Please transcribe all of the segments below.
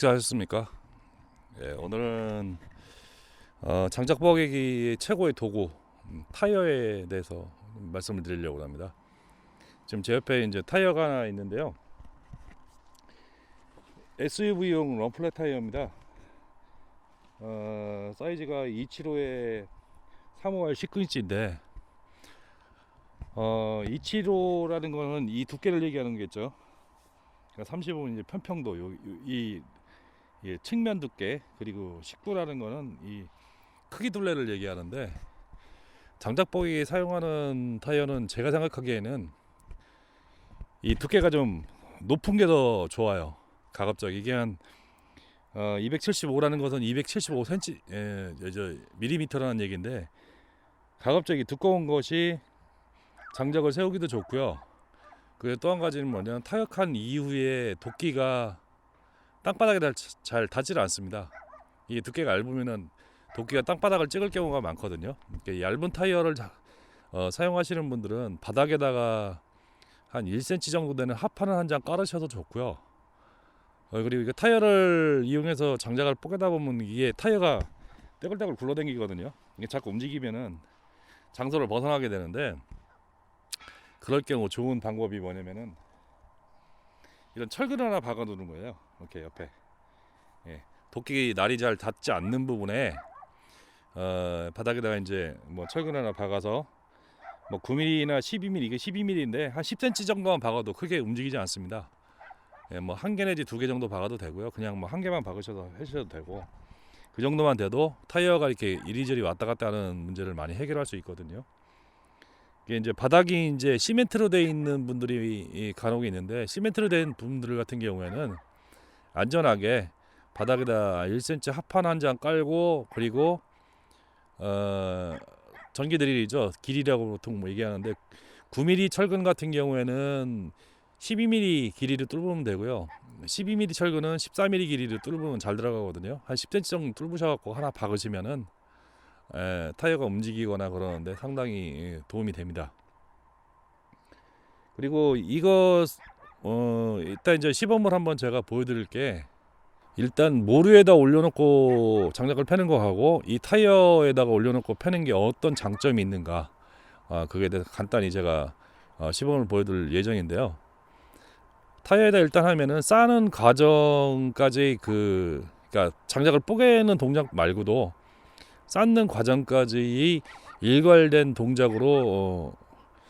식사하셨습니까? 예, 오늘은 장작 뻐개기 최고의 도구 타이어에 대해서 말씀을 드리려고 합니다. 지금 제 옆에 이제 타이어가 하나 있는데요. SUV용 럼플렛 타이어입니다. 사이즈가 275에 3호R 19인치인데 275라는 거는 이 두께를 얘기하는 거겠죠. 그러니까 35는 이제 편평도 이 측면 두께, 그리고 19라는 거는 이 크기 둘레를 얘기하는데, 장작보기에 사용하는 타이어는 제가 생각하기에는 이 두께가 좀 높은 게 더 좋아요. 가급적 이게 한 275라는 것은 275cm 밀리미터라는 얘기인데, 가급적 이 두꺼운 것이 장작을 세우기도 좋고요. 그 또 한 가지는 뭐냐면 타격한 이후에 도끼가 땅바닥에 잘 닿질 않습니다. 이 두께가 얇으면은 도끼가 땅바닥을 찍을 경우가 많거든요. 얇은 타이어를 사용하시는 분들은 바닥에다가 한 1cm 정도 되는 합판을 한 장 깔으셔도 좋고요. 그리고 이게 타이어를 이용해서 장작을 뽀개다 보면 이게 타이어가 떼굴떼굴 굴러다니거든요. 이게 자꾸 움직이면은 장소를 벗어나게 되는데, 그럴 경우 좋은 방법이 뭐냐면은 이런 철근 하나 박아 두는 거예요. 이렇게 옆에 도끼 날이 잘 닿지 않는 부분에 바닥에다가 이제 뭐 철근 하나 박아서 뭐 9mm나 12mm, 이게 12mm인데 한 10cm 정도만 박아도 크게 움직이지 않습니다. 뭐 한 개 내지 두 개 정도 박아도 되고요. 그냥 뭐 한 개만 박으셔도 하셔도 되고, 그 정도만 돼도 타이어가 이렇게 이리저리 왔다 갔다 하는 문제를 많이 해결할 수 있거든요. 이게 이제 바닥이 이제 시멘트로 되어 있는 분들이 간혹 있는데, 시멘트로 된 분들 같은 경우에는 안전하게 바닥에다 1cm 합판 한 장 깔고, 그리고 전기 드릴이죠, 길이라고 보통 뭐 얘기하는데 9mm 철근 같은 경우에는 12mm 길이를 뚫으면 되고요. 12mm 철근은 14mm 길이를 뚫으면 잘 들어가거든요. 한 10cm 정도 뚫으셔갖고 하나 박으시면은 타이어가 움직이거나 그러는데 상당히 도움이 됩니다. 그리고 이거 일단 이제 시범을 한번 제가 보여드릴게. 일단 모루에다 올려놓고 장작을 패는 거하고 이 타이어에다가 올려놓고 패는 게 어떤 장점이 있는가, 그게 대해서 간단히 제가 시범을 보여드릴 예정인데요. 타이어에다 일단 하면은 싸는 과정까지 그러니까 장작을 뽀개는 동작 말고도 쌓는 과정까지 일괄된 동작으로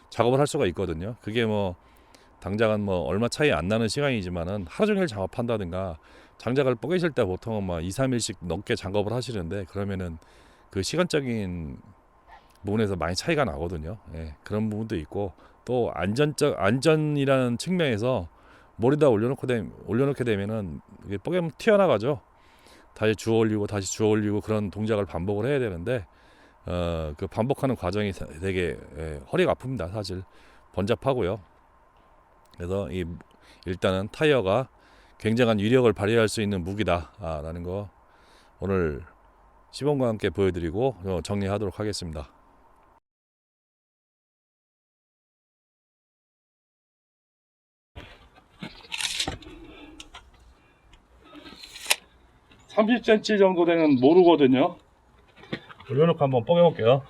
작업을 할 수가 있거든요. 그게 뭐 당장은 뭐 얼마 차이 안 나는 시간이지만은 하루 종일 작업한다든가, 장작을 뽀개실 때 보통은 막 2, 3일씩 넘게 작업을 하시는데, 그러면은 그 시간적인 부분에서 많이 차이가 나거든요. 그런 부분도 있고, 또 안전이라는 측면에서 머리다 올려놓게 되면은 이게 뽀개면 튀어나가죠. 다시 주워 올리고 다시 주워 올리고 그런 동작을 반복을 해야 되는데, 그 반복하는 과정이 되게 허리가 아픕니다. 사실 번잡하고요. 그래서 일단은 타이어가 굉장한 위력을 발휘할 수 있는 무기다라는 거 오늘 시범과 함께 보여드리고 정리하도록 하겠습니다. (30cm) 정도 되는 모루거든요. 올려놓고 한번 뽀개볼게요.